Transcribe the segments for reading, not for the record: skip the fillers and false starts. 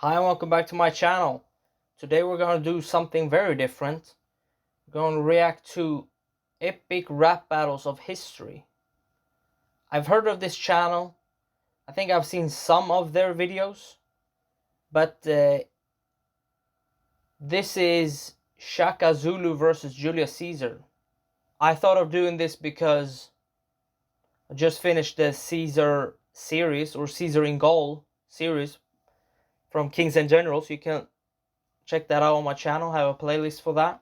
Hi and welcome back to my channel. Today we're going to do something very different. We're going to react to epic rap battles of history. I've heard of this channel. I think I've seen some of their videos. But this is Shaka Zulu versus Julius Caesar. I thought of doing this because I just finished the Caesar series, or Caesar in Gaul series from Kings and Generals. You can check that out on my channel. I have a playlist for that.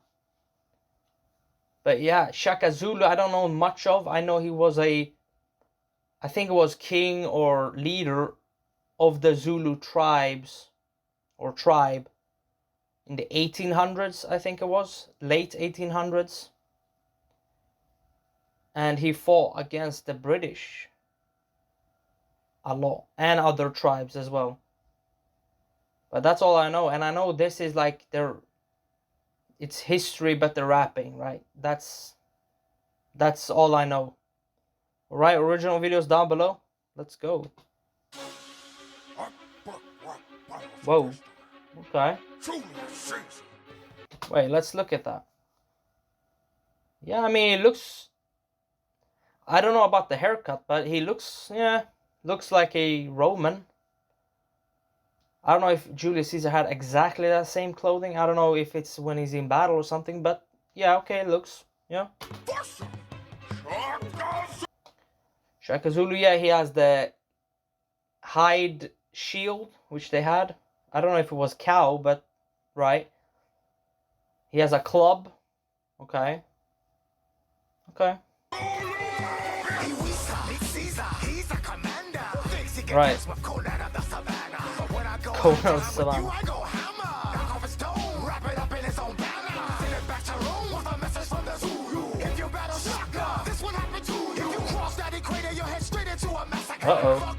But yeah, Shaka Zulu, I don't know much of. I know he was I think it was king or leader of the Zulu tribes, or tribe, in the 1800s, I think it was. Late 1800s. And he fought against the British a lot. And other tribes as well. But that's all I know. And I know this is like it's history, but they're rapping, right? That's all I know. Alright, original videos down below. Let's go. Whoa. Okay. Wait, let's look at that. Yeah, I mean, it looks... I don't know about the haircut, but he looks, looks like a Roman. I don't know if Julius Caesar had exactly that same clothing. I don't know if it's when he's in battle or something, but yeah, okay, it looks, yeah. Shaka Zulu, yeah, he has the hide shield, which they had. I don't know if it was cow, but right. He has a club. Okay. Okay. Right. Conan of the Savannah. Uh-oh.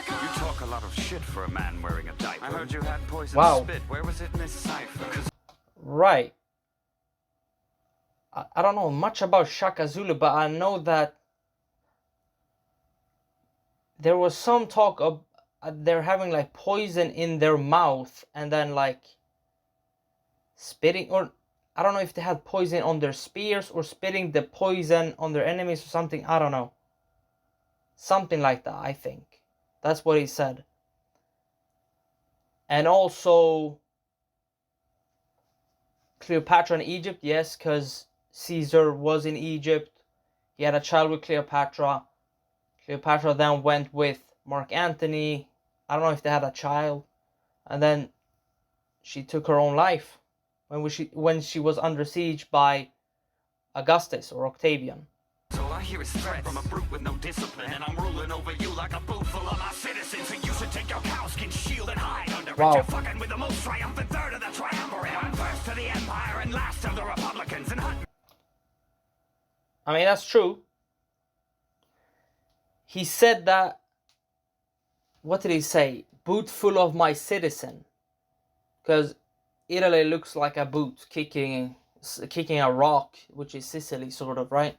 You talk a lot of shit for a man wearing a diaper. I heard you had poison spit. Where was it in this cipher? Right. I don't know much about Shaka Zulu, but I know that there was some talk of they're having like poison in their mouth and then like spitting, or I don't know if they had poison on their spears or spitting the poison on their enemies or something. I don't know. Something like that, I think. That's what he said. And also Cleopatra in Egypt, yes, because Caesar was in Egypt. He had a child with Cleopatra. Cleopatra then went with Mark Antony. I don't know if they had a child. And then she took her own life when she was under siege by Augustus or Octavian. So all I hear is threat from a brute with no discipline, and I'm ruling over you like a boot full of my citizens. And you should take your cowskin shield and hide under it. You're fucking with the most triumphant third of the triumvirate. I'm first to the empire and last of the republicans. And I mean, that's true. He said that, what did he say? Boot full of my citizen. Because Italy looks like a boot kicking a rock, which is Sicily, sort of, right?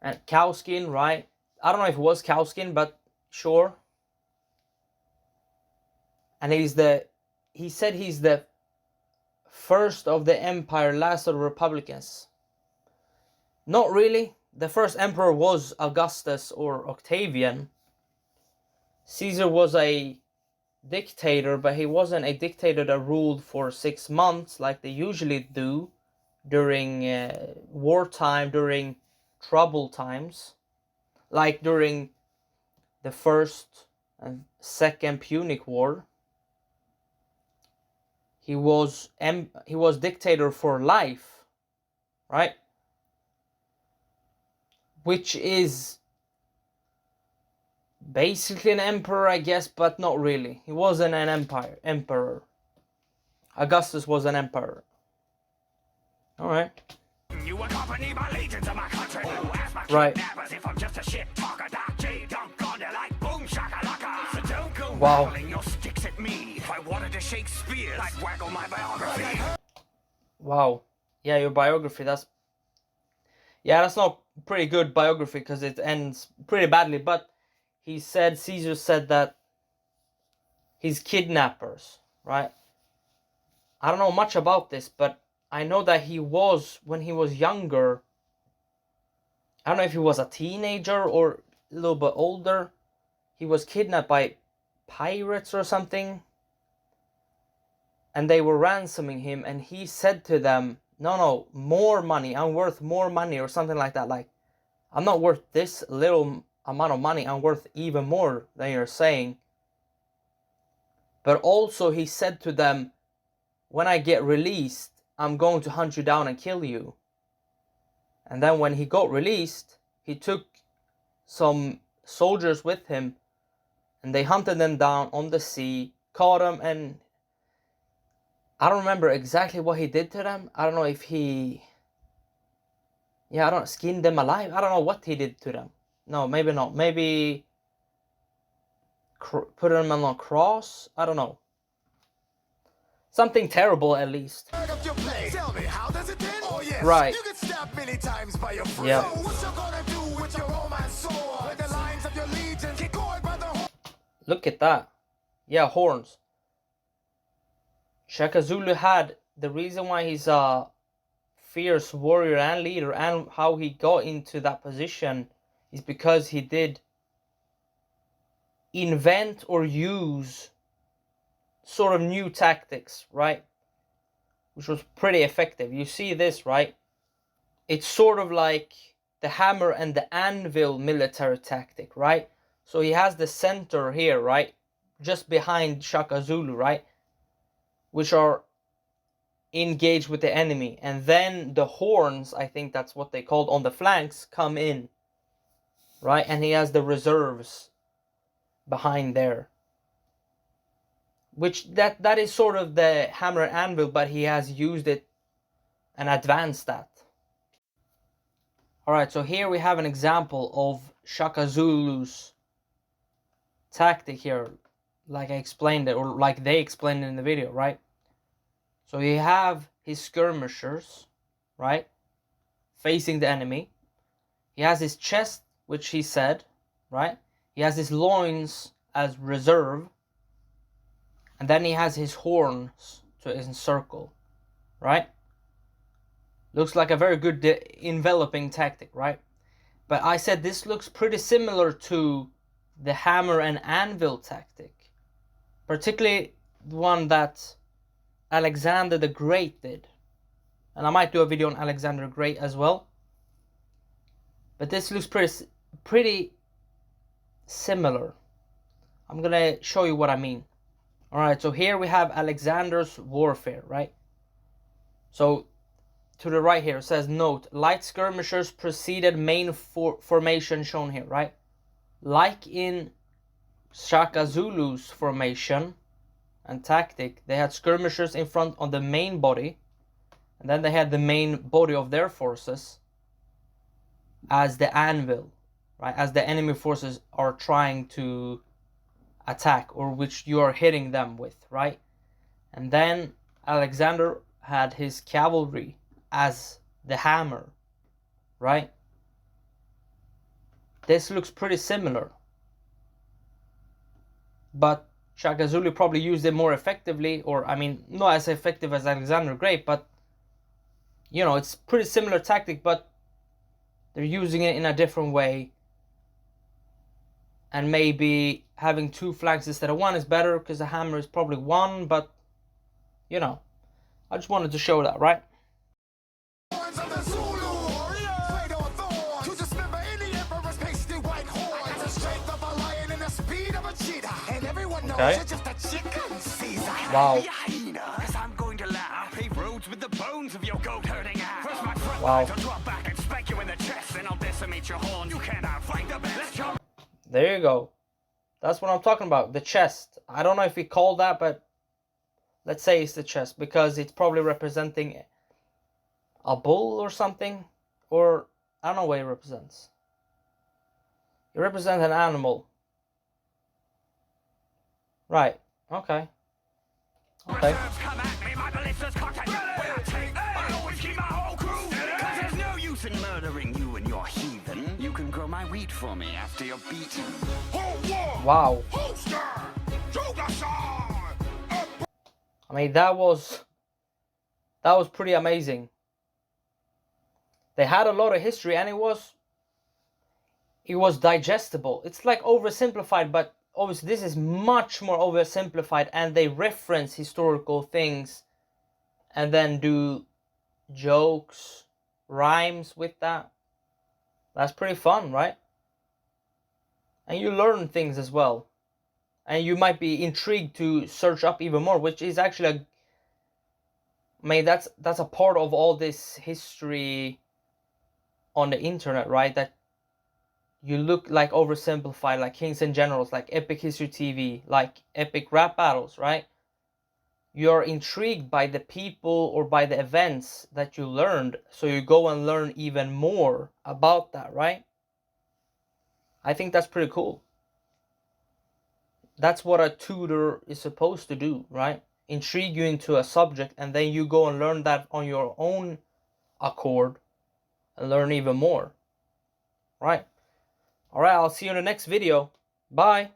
And cowskin, right? I don't know if it was cowskin, but sure. And he said he's the first of the empire, last of the republicans. Not really. The first emperor was Augustus or Octavian. Caesar was a dictator, but he wasn't a dictator that ruled for 6 months like they usually do during wartime, during troubled times, like during the First and Second Punic War. He was dictator for life, right? Which is basically an emperor, I guess, but not really. He wasn't an emperor. Augustus was an emperor. All right. you accompany my legions of my country. Oh, ask my right. Kidnappers if I'm just a shit talker. Doc J dunk on you like boom shakalaka. So don't go waggling your sticks at me. If I wanted to shake spears, I'd waggle my biography. Wow. Yeah, your biography, that's not pretty good biography because it ends pretty badly, but Caesar said that his kidnappers, right? I don't know much about this, but I know that he was, when he was younger, I don't know if he was a teenager or a little bit older, he was kidnapped by pirates or something, and they were ransoming him, and he said to them, no, more money, I'm worth more money, or something like that, like, I'm not worth this little amount of money, I'm worth even more than you're saying. But also he said to them, when I get released, I'm going to hunt you down and kill you. And then when he got released, he took some soldiers with him, and they hunted them down on the sea, caught them, and I don't remember exactly what he did to them. I don't know if he, I don't know, skinned them alive. I don't know what he did to them. No, maybe not. Maybe put them on a cross. I don't know. Something terrible, at least. Tell me, how does it end? Oh, yes. Right. You get stabbed many times by your friend. Yeah. So what you gonna do with your romance sword? With the lines of your legion, get going by the Look at that. Yeah, horns. Shaka Zulu had, the reason why he's a fierce warrior and leader, and how he got into that position, is because he did invent or use sort of new tactics, right? Which was pretty effective. You see this, right? It's sort of like the hammer and the anvil military tactic, right? So he has the center here, right? Just behind Shaka Zulu, right? Which are engaged with the enemy. And then the horns, I think that's what they called, on the flanks come in, right? And he has the reserves behind there. Which that is sort of the hammer and anvil, but he has used it and advanced that. Alright, so here we have an example of Shaka Zulu's tactic here, like I explained it, or like they explained it in the video, right? So you have his skirmishers, right, facing the enemy. He has his chest, which he said, right? He has his loins as reserve. And then he has his horns to encircle, right? Looks like a very good enveloping tactic, right? But I said this looks pretty similar to the hammer and anvil tactic. Particularly the one that Alexander the Great did. And I might do a video on Alexander the Great as well. But this looks pretty similar. I'm gonna show you what I mean. Alright, so here we have Alexander's warfare, right? So, to the right here, it says, note, light skirmishers preceded main formation shown here, right? Like in Shaka Zulu's formation and tactic, they had skirmishers in front of the main body, and then they had the main body of their forces as the anvil, right? As the enemy forces are trying to attack, or which you are hitting them with, right? And then Alexander had his cavalry as the hammer, right? This looks pretty similar, but Shaka Zulu probably used it more effectively, or I mean, not as effective as Alexander the Great, but you know, it's pretty similar tactic, but they're using it in a different way. And maybe having two flanks instead of one is better, because the hammer is probably one, but you know, I just wanted to show that, right? horns of the Zulu. Played on thorns. You dismember any emperor's pasty white horn. I got the strength of a lion and the speed of a cheetah. And everyone knows Okay. you're just a chicken Caesar. Wow. Cause I'm going to laugh. I'll pave roads with the bones of your goat herding ass. First my front Wow. lines, I'll drop back and spank you in the chest. Then I'll decimate your horn. You cannot fight the best. Let's jump. There you go. That's what I'm talking about. The chest. I don't know if we call that, but let's say it's the chest, because it's probably representing a bull or something. Or I don't know what it represents. It represents an animal. Right. Okay. Okay. Reserves come at me, my ballista's cocked at. When I take, I always keep my whole crew. Cause there's no use in murdering you and your heathen. You can grow my wheat for me after you're beaten. Hold war. Wow. Holster. Julius. I mean, that was pretty amazing. They had a lot of history, and it was digestible. It's like oversimplified, but obviously this is much more oversimplified, and they reference historical things and then do jokes, rhymes with that. That's pretty fun, right? And you learn things as well. And you might be intrigued to search up even more, which is actually I mean, that's a part of all this history on the internet, right? That you look like oversimplified, like Kings and Generals, like Epic History TV, like Epic Rap Battles, right? You're intrigued by the people or by the events that you learned, so you go and learn even more about that, right? I think that's pretty cool. That's what a tutor is supposed to do, right? Intrigue you into a subject, and then you go and learn that on your own accord and learn even more, right? All right, I'll see you in the next video. Bye.